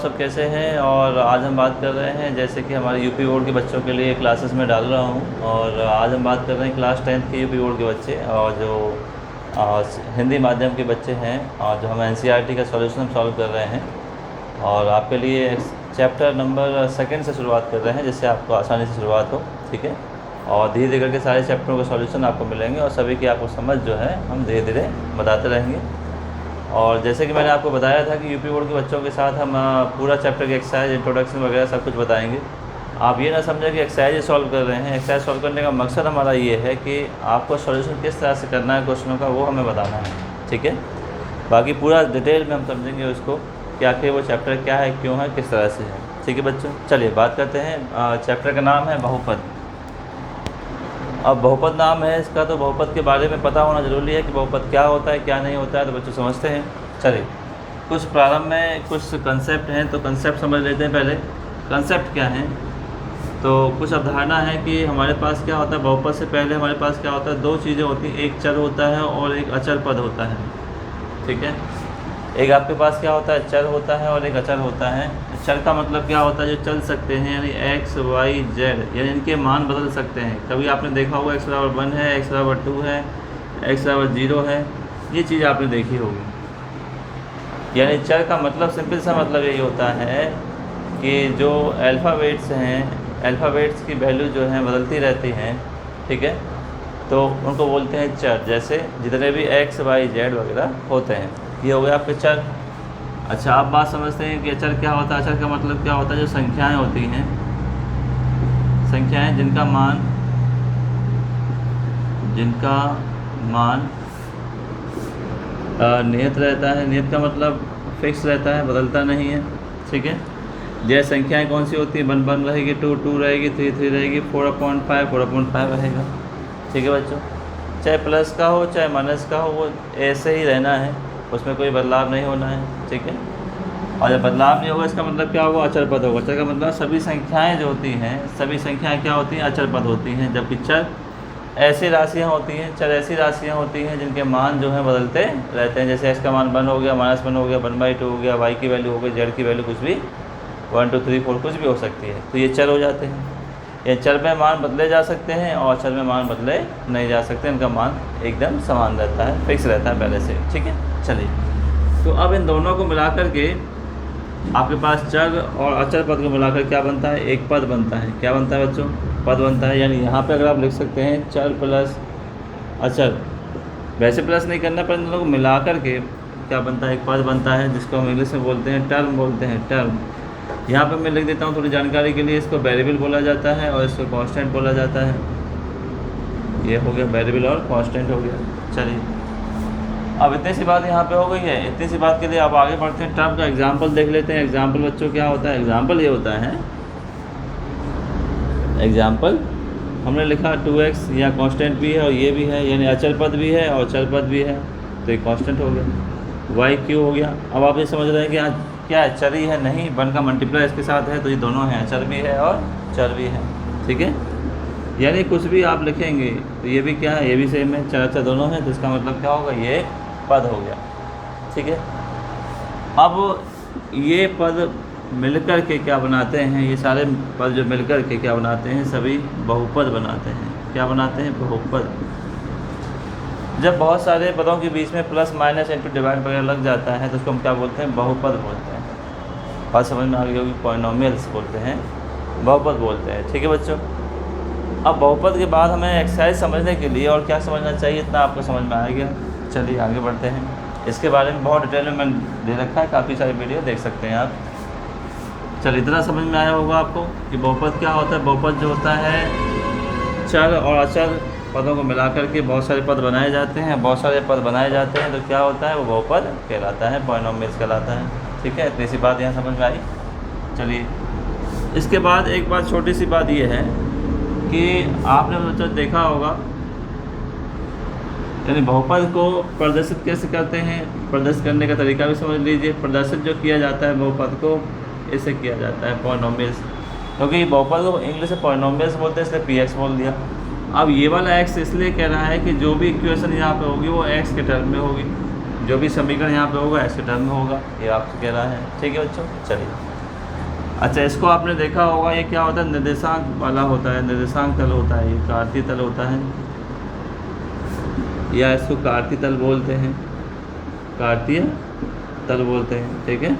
सब कैसे हैं। और आज हम बात कर रहे हैं, जैसे कि हमारे यूपी बोर्ड के बच्चों के लिए क्लासेस में डाल रहा हूं, और आज हम बात कर रहे हैं क्लास 10th के यूपी बोर्ड के बच्चे और जो हिंदी माध्यम के बच्चे हैं, और जो हम एनसीईआरटी का सॉल्यूशन हम सॉल्व कर रहे हैं। और आपके लिए चैप्टर नंबर 2 से शुरुआत कर रहे हैं, जिससे आपको आसानी से शुरुआत हो। ठीक है, और धीरे धीरे करके सारे चैप्टरों के सॉल्यूशन आपको मिलेंगे और सभी की आपको समझ जो है हम धीरे धीरे बताते रहेंगे। और जैसे कि मैंने आपको बताया था कि यूपी बोर्ड के बच्चों के साथ हम पूरा चैप्टर की एक्सरसाइज, इंट्रोडक्शन वगैरह सब कुछ बताएंगे। आप ये ना समझें कि एक्सरसाइज सॉल्व कर रहे हैं। एक्सरसाइज सॉल्व करने का मकसद हमारा ये है कि आपको सॉल्यूशन किस तरह से करना है क्वेश्चनों का, वो हमें बताना है। ठीक है, बाकी पूरा डिटेल में हम समझेंगे उसको कि आखिर वो चैप्टर क्या है, क्यों है, किस तरह से है। ठीक है बच्चों, चलिए बात करते हैं। चैप्टर का नाम है बहुपद। अब बहुपद नाम है इसका, तो बहुपद के बारे में पता होना ज़रूरी है कि बहुपद क्या होता है, क्या नहीं होता है। तो बच्चों समझते हैं। चलिए, कुछ प्रारंभ में कुछ कंसेप्ट हैं, तो कंसेप्ट समझ लेते हैं पहले। कंसेप्ट क्या है, तो कुछ अवधारणा है कि हमारे पास क्या होता है। बहुपद से पहले हमारे पास क्या होता है, दो चीज़ें होती हैं, एक चर होता है और एक अचर पद होता है। ठीक है, एक आपके पास क्या होता है, चर होता है और एक अचर होता है। चर का मतलब क्या होता है, जो चल सकते हैं, यानी x, y, z, यानी इनके मान बदल सकते हैं। कभी आपने देखा होगा x = 1 है, x = 2 है, x = 0 है, ये चीज़ आपने देखी होगी। यानी चर का मतलब सिंपल सा मतलब यही होता है कि जो अल्फ़ाबेट्स हैं, अल्फ़ाबेट्स की वैल्यू जो है बदलती रहती हैं। ठीक है, तो उनको बोलते हैं चर। जैसे जितने भी x, y, z वगैरह होते हैं, ये हो गया आपके चर। अच्छा, आप बात समझते हैं कि अचर क्या होता है। अचर का मतलब क्या होता है, जो संख्याएं होती हैं, संख्याएं जिनका मान नियत रहता है। नियत का मतलब फिक्स रहता है, बदलता नहीं है। ठीक है, जैसे संख्याएं कौन सी होती है, 1 1 रहेगी, 2 2 रहेगी, 3 3 रहेगी, 4/5 4/5 रहेगा। ठीक है बच्चों, चाहे प्लस का हो चाहे माइनस का हो, वो ऐसे ही रहना है, उसमें कोई बदलाव नहीं होना है। ठीक है, और जब बदलाव नहीं होगा इसका मतलब क्या होगा, अचर पद होगा। अचर का मतलब सभी संख्याएं जो होती हैं, सभी संख्याएं क्या होती हैं, अचर पद होती हैं। जबकि चर ऐसी राशियां होती हैं, चर ऐसी राशियां होती हैं जिनके मान जो हैं बदलते रहते हैं। जैसे x का मान 1 हो गया, -1 हो गया, 1/2 हो गया, y की वैल्यू हो गई, z की वैल्यू कुछ भी 1 2 3 4 कुछ भी हो सकती है। तो ये चर हो जाते हैं। ये चर में मान बदले जा सकते हैं और अचर में मान बदले नहीं जा सकते। इनका मान एकदम समान रहता है, फिक्स रहता है पहले से। ठीक है, चलिए, तो अब इन दोनों को मिलाकर के आपके पास चर और अचर पद को मिलाकर क्या बनता है, एक पद बनता है। क्या बनता है बच्चों, पद बनता है। यानी यहाँ पे अगर आप लिख सकते हैं चर प्लस अचर, वैसे प्लस नहीं करना, पर इन दोनों को मिलाकर के क्या बनता है, एक पद बनता है, जिसको हम इंग्लिश में बोलते हैं टर्म, बोलते हैं टर्म। यहाँ पे मैं लिख देता हूँ थोड़ी जानकारी के लिए। इसको वेरिएबल बोला जाता है और इसको कांस्टेंट बोला जाता है। ये हो गया वेरिएबल और कांस्टेंट हो गया। चलिए, अब इतनी सी बात यहाँ पे हो गई है। इतनी सी बात के लिए आप आगे बढ़ते हैं। टर्म का एग्जाम्पल देख लेते हैं। एग्जाम्पल बच्चों क्या होता है, एग्जाम्पल ये होता है, एग्जाम्पल हमने लिखा 2x, या कांस्टेंट भी है और ये भी है, यानी अचर पद भी है और चर पद भी है, तो ये कांस्टेंट हो गया। y क्यू हो गया। अब आप ये समझ रहे हैं कि यहाँ क्या चर ही है, नहीं, 1 का मल्टीप्लाई इसके साथ है, तो ये दोनों हैं, अचर भी है और चर भी है। ठीक है, यानी कुछ भी आप लिखेंगे तो ये भी क्या है, ये भी सेम है, चर अचर दोनों हैं, तो इसका मतलब क्या होगा, ये एक पद हो गया। ठीक है, अब ये पद मिलकर के क्या बनाते हैं, ये सारे पद जो मिलकर के क्या बनाते हैं, सभी बहुपद बनाते हैं। क्या बनाते हैं, बहुपद। जब बहुत सारे पदों के बीच में प्लस माइनस इंटू डिवाइड वगैरह लग जाता है, तो उसको हम क्या बोलते हैं, बहुपद बोलते हैं। बात समझ में आ गई होगी, पॉलिनोमियल्स बोलते हैं, बहुपद बोलते हैं। ठीक है बच्चों, अब बहुपद के बाद हमें एक्सरसाइज समझने के लिए और क्या समझना चाहिए, इतना आपको समझ में आ गया। चलिए आगे बढ़ते हैं। इसके बारे में बहुत डिटेल में मैंने दे रखा है, काफ़ी सारी वीडियो देख सकते हैं आप। चलिए, इतना समझ में आया होगा आपको कि बहुपद क्या होता है। बहुपद जो होता है, चर और अचर पदों को मिलाकर के बहुत सारे पद बनाए जाते हैं। बहुत सारे पद बनाए जाते हैं तो क्या होता है, वो बहुपद कहलाता है, पॉलिनोमियल्स कहलाता है। ठीक है, इतनी सी बात यहाँ समझ में आई। चलिए, इसके बाद एक बात, छोटी सी बात ये है कि आपने बच्चों देखा होगा, यानी बहुपद को प्रदर्शित कैसे करते हैं, प्रदर्शित करने का तरीका भी समझ लीजिए। प्रदर्शित जो किया जाता है बहुपद को, इसे किया जाता है पॉलिनोमियल्स, क्योंकि बहुपद को इंग्लिश में पॉलिनोमियल्स बोलते हैं, इसलिए px बोल दिया। अब ये वाला x इसलिए कह रहा है कि जो भी इक्वेशन यहाँ पे होगी वो x के टर्म में होगी, जो भी समीकरण यहाँ पे होगा x के टर्म में होगा, ये आपसे कह रहा है। ठीक है बच्चों, चलिए अच्छा, इसको आपने देखा होगा, ये क्या होता है, निर्देशांक वाला होता है, निर्देशांक तल होता है, ये कार्तीय तल होता है, या इसको कार्तीय तल बोलते हैं, कार्तीय तल बोलते हैं। ठीक है,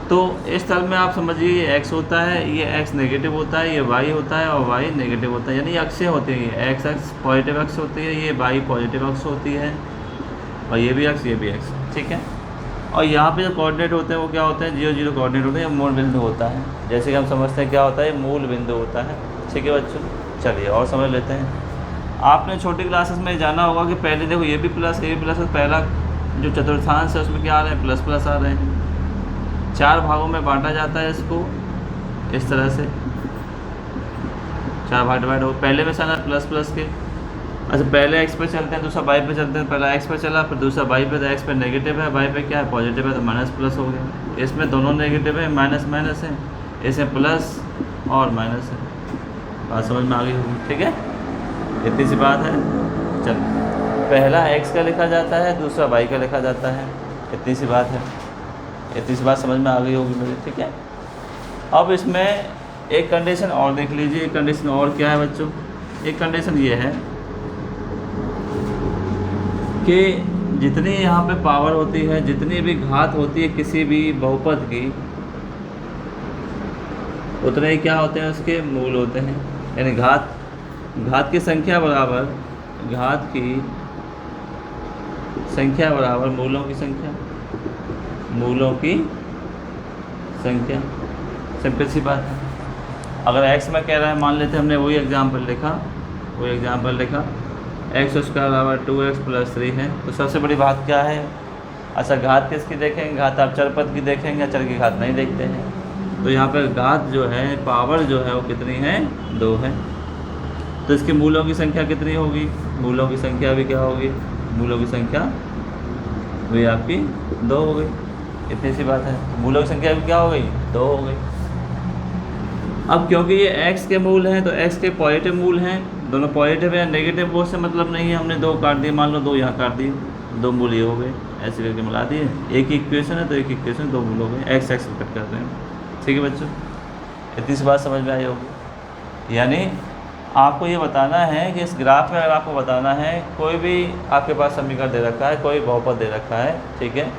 तो इस तल में आप समझिए ये एक्स होता है, ये एक्स नेगेटिव होता है, ये वाई होता है और वाई नेगेटिव होता है, यानी अक्षें होती हैं, ये एक्स अक्ष पॉजिटिव अक्ष होती है, ये वाई पॉजिटिव अक्ष होती है, और ये भी अक्ष, ये भी अक्ष। ठीक है, और यहाँ पे जो कोऑर्डिनेट होते हैं वो क्या होते हैं, 0 0 कोऑर्डिनेट होते हैं, मूल बिंदु होता है। जैसे कि हम समझते हैं क्या होता है, मूल बिंदु होता है। ठीक है बच्चों, चलिए और समझ लेते हैं। आपने छोटी क्लासेस में जाना होगा कि पहले देखो ये भी प्लस, ये भी प्लस, पहला जो चतुर्थांश है उसमें क्या आ रहे हैं, प्लस प्लस आ रहे हैं। 4 भागों में बांटा जाता है इसको, इस तरह से 4 भाग डिवाइड हो, पहले में सारा प्लस प्लस के। अच्छा, पहले एक्स पे चलते हैं, दूसरा वाई पे चलते हैं, पहला एक्स पे चला, फिर दूसरा वाई पे, तो एक्स पे नेगेटिव है, वाई पे क्या है, पॉजिटिव है, तो माइनस प्लस हो गया। इसमें दोनों नेगेटिव है, माइनस माइनस है, इसमें प्लस और माइनस है। बात समझ में आ गई होगी। ठीक है, इतनी सी बात है। चल, पहला एक्स का लिखा जाता है, दूसरा वाई का लिखा जाता है, इतनी सी बात है। इतनी सी बात समझ में आ गई होगी मुझे। ठीक है, अब इसमें एक कंडीशन और देख लीजिए। एक कंडीशन और क्या है बच्चों, एक कंडीशन ये है कि जितनी यहाँ पे पावर होती है, जितनी भी घात होती है किसी भी बहुपद की, उतने ही क्या होते हैं, उसके मूल होते हैं। यानी घात की संख्या बराबर, घात की संख्या बराबर मूलों की संख्या, मूलों की संख्या। सिंपल सी बात है। अगर एक्स में कह रहा है, मान लेते हैं हमने वही एग्जाम्पल लिखा, एक्स स्क्वायर बराबर 2x + 3 है, तो सबसे बड़ी बात क्या है। अच्छा, घात किसकी देखेंगे, घात आप चर पद की देखेंगे, चर की घात नहीं देखते हैं। तो यहाँ पर घात जो है, पावर जो है वो कितनी है, 2 है। तो इसके मूलों की संख्या कितनी होगी, मूलों की संख्या भी क्या होगी, मूलों की संख्या भी आपकी 2 हो गई। इतनी सी बात है, मूलों की संख्या भी क्या हो गई, 2 हो गई। अब क्योंकि ये x के मूल हैं तो x के पॉजिटिव मूल हैं, दोनों पॉजिटिव है, नेगेटिव वो से मतलब नहीं है, हमने 2 काट दिए, मान लो 2 यहाँ काट दिए, 2 मूल ये हो गए, ऐसे करके मिला दिए। एक ही इक्वेशन है तो एक इक्वेशन 2 मूल हो गए, एक्स एक्स कट कर रहे हैं। ठीक है बच्चों, इतनी सी बात समझ में आई होगी। यानी आपको ये बताना है कि इस ग्राफ में अगर आपको बताना है, कोई भी आपके पास समीकरण दे रखा है, कोई बहुपद दे रखा है, ठीक है,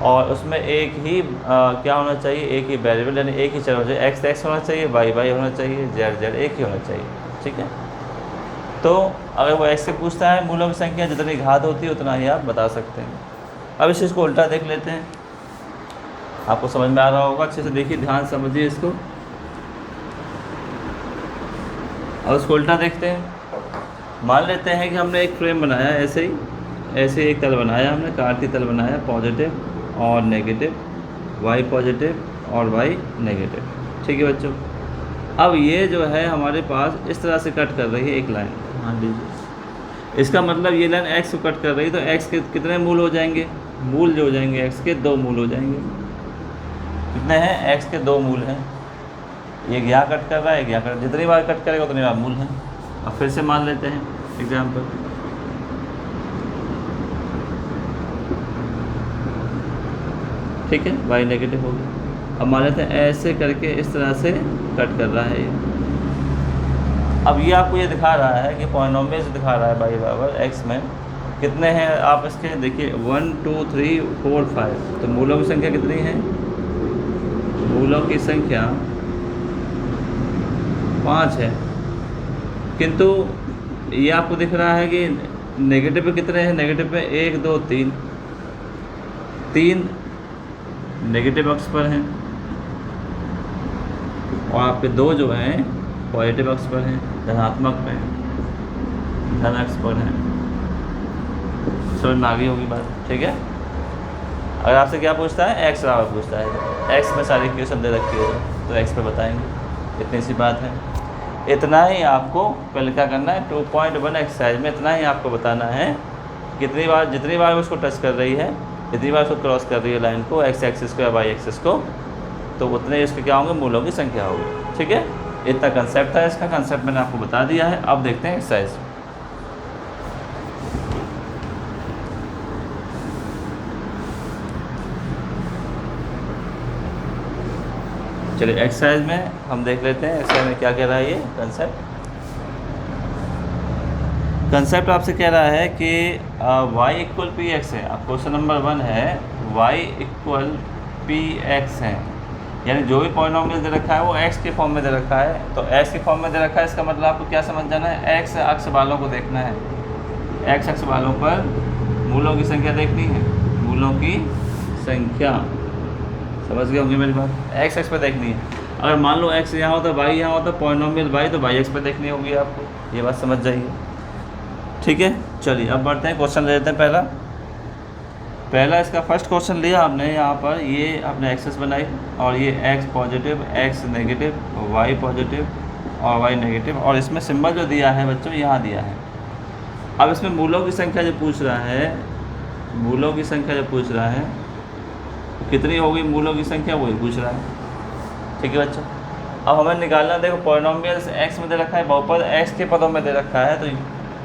और उसमें एक ही क्या होना चाहिए, एक ही वेरिएबल, यानी एक ही चर होना चाहिए, एक्स एक्स होना चाहिए, वाई वाई होना चाहिए, जेड जेड एक ही होना चाहिए। ठीक है, तो अगर वो एक्स से पूछता है मूलों की संख्या, जितनी घात होती है उतना ही आप बता सकते हैं। अब इस चीज़ को उल्टा देख लेते हैं, आपको समझ में आ रहा होगा, अच्छे से देखिए, ध्यान समझिए इसको। और उसको उल्टा देखते हैं। मान लेते हैं कि हमने एक फ्रेम बनाया, ऐसे एक तल बनाया हमने, कार्तीय तल बनाया, पॉजिटिव और नेगेटिव, वाई पॉजिटिव और वाई नेगेटिव। ठीक है बच्चों, अब ये जो है हमारे पास इस तरह से कट कर रही है एक लाइन, मान लीजिए। इसका मतलब ये लाइन एक्स को कट कर रही है, तो एक्स के कितने मूल हो जाएंगे, मूल जो हो जाएंगे एक्स के 2 मूल हो जाएंगे। कितने हैं, एक्स के 2 मूल हैं। एक यहाँ कट कर रहा है, एक यहाँ कट, जितनी बार कट करेगा उतनी बार मूल है। अब फिर से मान लेते हैं एग्जाम्पल, ठीक है, वाई नेगेटिव हो गया। अब मान लेते हैं ऐसे करके इस तरह से कट कर रहा है ये। अब ये आपको ये दिखा रहा है कि पॉलिनोमियल से दिखा रहा है वाई बराबर एक्स में कितने हैं, आप इसके देखिए 1 2 3 4 5, तो मूलों की संख्या कितनी है, मूलों की संख्या 5 है। किंतु ये आपको दिख रहा है कि नेगेटिव पे कितने हैं, नेगेटिव पे 1 2 3, 3 नेगेटिव अक्ष पर हैं और आपके 2 जो हैं पॉजिटिव अक्ष पर हैं, धनात्मक पे धन अक्ष पर हैं। समझ में आ गई होगी बात। ठीक है, अगर आपसे क्या पूछता है, एक्स बराबर पूछता है, एक्स में सारी इक्वेशन दे रखी है तो एक्स पे बताएंगे, इतनी सी बात है। इतना ही आपको पहले क्या करना है, 2.1 एक्सरसाइज में इतना ही आपको बताना है, कितनी बार, जितनी बार उसको टच कर रही है, जितनी बार उसको क्रॉस कर रही है लाइन को, एक्स एक्सिस को या वाई एक्सिस को, तो उतने इसके क्या होंगे, मूलों की संख्या होगी। ठीक है, इतना कंसेप्ट है इसका, कंसेप्ट मैंने आपको बता दिया है। अब देखते हैं एक्सरसाइज। चलिए एक्सरसाइज में हम देख लेते हैं एक्सरसाइज में क्या कह रहा है ये कंसेप्ट आपसे कह रहा है कि y इक्वल पी एक्स है। अब क्वेश्चन नंबर 1 है y इक्वल पी एक्स है, यानी जो भी पॉलिनोमियल दे रखा है वो x के फॉर्म में दे रखा है। तो x के फॉर्म में दे रखा है, इसका मतलब आपको क्या समझ जाना है, x अक्ष वालों को देखना है। x अक्ष वालों पर मूलों की संख्या देखनी है, मूलों की संख्या, समझ गए होंगे मेरी बात। x अक्ष पर देखनी है। अगर मान लो x यहाँ होता, y यहाँ होता, पॉलिनोमियल y, तो y अक्ष पर देखनी होगी आपको, ये बात समझ जाइए। ठीक है, चलिए अब बढ़ते हैं, क्वेश्चन ले लेते हैं। पहला इसका फर्स्ट क्वेश्चन लिया आपने, यहाँ पर ये आपने एक्सेस बनाई और ये x positive, x negative, y positive और y नेगेटिव, और इसमें सिंबल जो दिया है बच्चों यहाँ दिया है। अब इसमें मूलों की संख्या जो पूछ रहा है, मूलों की संख्या जो पूछ रहा है कितनी होगी, मूलों की संख्या वही पूछ रहा है। ठीक है बच्चों, अब हमें निकालना, देखो पॉलिनोमियल्स x में दे रखा है, बहुपद x के पदों में दे रखा है, तो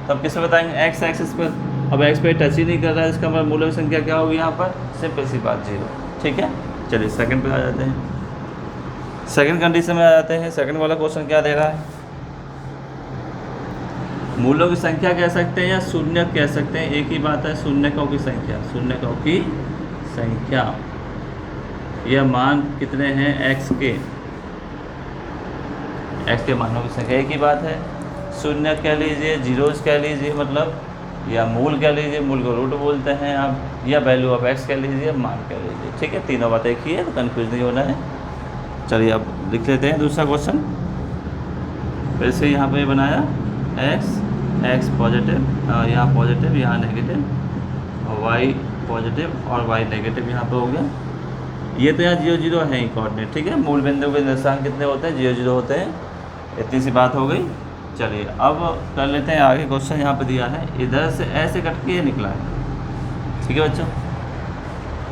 तब किस पे बताएंगे, x एक्सिस पर। अब x पे टच ही नहीं कर रहा है, इसका मतलब मूलों की संख्या क्या होगी यहाँ पर, सिंपल सी बात 0। ठीक है, चलिए सेकंड पे आ जाते हैं, सेकंड कंडीशन में आ जाते हैं। सेकंड वाला क्वेश्चन क्या दे रहा है, मूलों की संख्या कह सकते हैं या शून्य कह सकते हैं, एक ही बात है, शून्यकों की संख्या, शून्यकों की संख्या। यह मान कितने हैं, x के मानों की संख्या, एक ही बात है। शून्य कह लीजिए, जीरोज कह लीजिए, मतलब या मूल कह लीजिए, मूल को रूट बोलते हैं आप, या वैल्यू ऑफ x कह लीजिए, मान कह लीजिए। ठीक है, तीनों बातें एक ही है, तो कन्फ्यूज नहीं होना है। चलिए अब लिख लेते हैं दूसरा क्वेश्चन। फिर से यहाँ पे बनाया x पॉजिटिव, यहाँ पॉजिटिव, यहाँ नेगेटिव, y पॉजिटिव और y नेगेटिव यहाँ पे हो गया। ये तो यहाँ 0 0 है ही कोऑर्डिनेट। ठीक है, मूल बिंदु के निर्देशांक कितने होते हैं, 0 0 होते हैं, इतनी सी बात हो गई। चलिए अब कर लेते हैं आगे। क्वेश्चन यहाँ पे दिया है, इधर से ऐसे कट के निकला है। ठीक है बच्चों,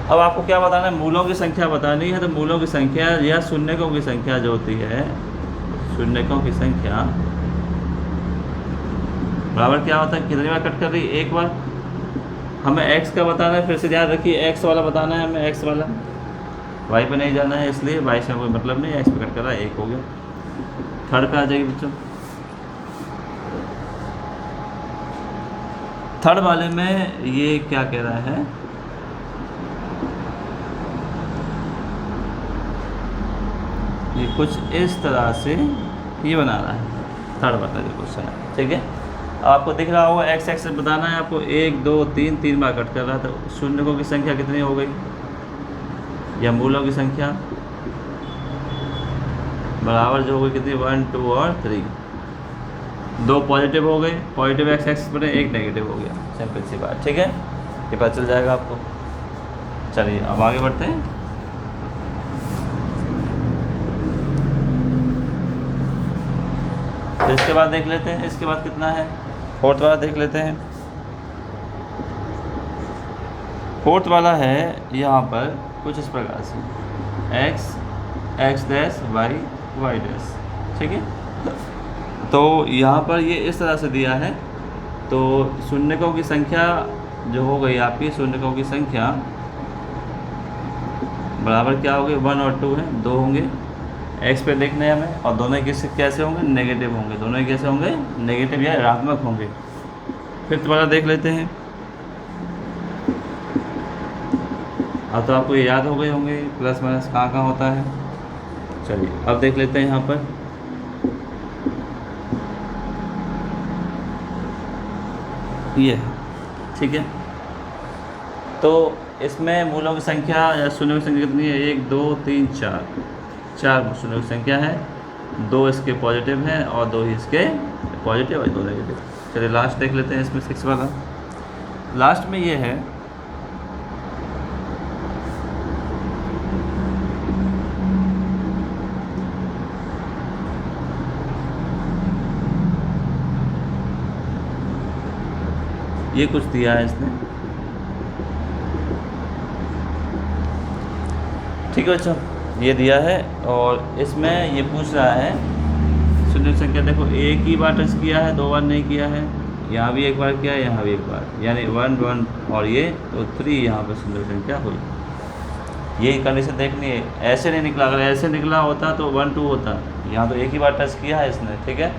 अब आपको क्या बताना है, मूलों की संख्या बतानी है। तो मूलों की संख्या या शून्यकों की संख्या जो होती है, शून्यकों की संख्या बराबर क्या होता है, कितनी बार कट कर रही है, एक बार। हमें x का बताना है, फिर से ध्यान रखिए x वाला बताना है हमें, x वाला, y पे नहीं जाना है, इसलिए y से कोई मतलब नहीं, x पे कट कर रहा है, 1 हो गया। थर्ड पे आ जाएगी बच्चों। थर्ड वाले में ये क्या कह रहा है, ये कुछ इस तरह से ये बना रहा है, थर्ड वाला जो क्वेश्चन है। ठीक है, आपको दिख रहा होगा x एक्सिस बताना है आपको, 1 2 3 3 बार कट कर रहा था। शून्यकों की संख्या कितनी हो गई, या मूलों की संख्या बराबर जो हो गई कितनी, 1 2 और 3, 2 पॉजिटिव हो गए, पॉजिटिव x एक्सिस बने, 1 नेगेटिव हो गया, सिंपल सी बात। ठीक है, ये पता चल जाएगा आपको। चलिए अब आगे बढ़ते हैं। तो इसके बाद देख लेते हैं, इसके बाद कितना है, फोर्थ वाला देख लेते हैं। फोर्थ वाला है यहाँ पर कुछ इस प्रकार से, x डैश y डैश। ठीक है, तो यहाँ पर ये इस तरह से दिया है। तो शून्यकों की संख्या जो हो गई आपकी, शून्यकों की संख्या बराबर क्या हो गई, 1 और 2 है, 2 होंगे। x पे देखना है हमें, और दोनों किस कैसे होंगे, नेगेटिव होंगे, दोनों ही कैसे होंगे, नेगेटिव या ऋणात्मक होंगे। फिर दोबारा देख लेते हैं। अब तो आपको ये याद हो गए होंगे प्लस माइनस कहाँ कहाँ होता है। चलिए अब देख लेते हैं यहाँ पर, ये है। ठीक है, तो इसमें मूलों की संख्या या शून्यों की संख्या कितनी है, 1 2 3 4 शून्यों की संख्या है, 2 इसके पॉजिटिव हैं और 2 ही इसके पॉजिटिव और 2 नेगेटिव। चलिए लास्ट देख लेते हैं इसमें, 6 वाला। लास्ट में ये है, ये कुछ दिया है इसने। ठीक है बच्चों, ये दिया है और इसमें ये पूछ रहा है शून्य संख्या, देखो एक ही बार टच किया है, 2 बार नहीं किया है, यहाँ भी एक बार किया है, यहाँ भी एक बार, यानी 1 1 और ये तो 3 यहाँ पर शून्य संख्या हुई। ये कंडीशन देखनी है, ऐसे नहीं निकला, अगर ऐसे निकला होता तो 1 2 होता, यहाँ तो एक ही बार टच किया है इसने, ठीक है।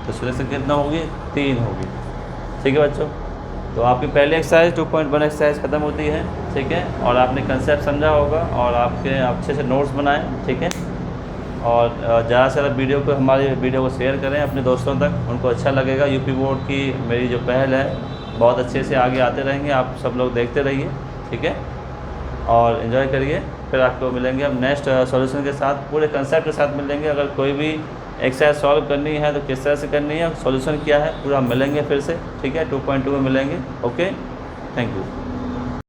तो सिलेक्शन कितना होगी, 3 होगी, ठीक है बच्चों। तो आपकी पहली एक्सरसाइज 2.1 एक्सरसाइज ख़त्म होती है, ठीक है। और आपने कंसेप्ट समझा होगा और आपके अच्छे से नोट्स बनाएं, ठीक है। और ज़्यादा से ज़्यादा वीडियो को, हमारी वीडियो को शेयर करें अपने दोस्तों तक, उनको अच्छा लगेगा। यूपी बोर्ड की मेरी जो पहल है बहुत अच्छे से आगे आते रहेंगे, आप सब लोग देखते रहिए, ठीक है। और इन्जॉय करिए। फिर आपको मिलेंगे हम नेक्स्ट सॉल्यूशन के साथ, पूरे कंसेप्ट के साथ मिलेंगे। अगर कोई भी एक्सरसाइज सॉल्व करनी है तो किस तरह से करनी है, सॉल्यूशन क्या है, पूरा मिलेंगे फिर से, ठीक है। 2.2 में मिलेंगे। Okay, thank you.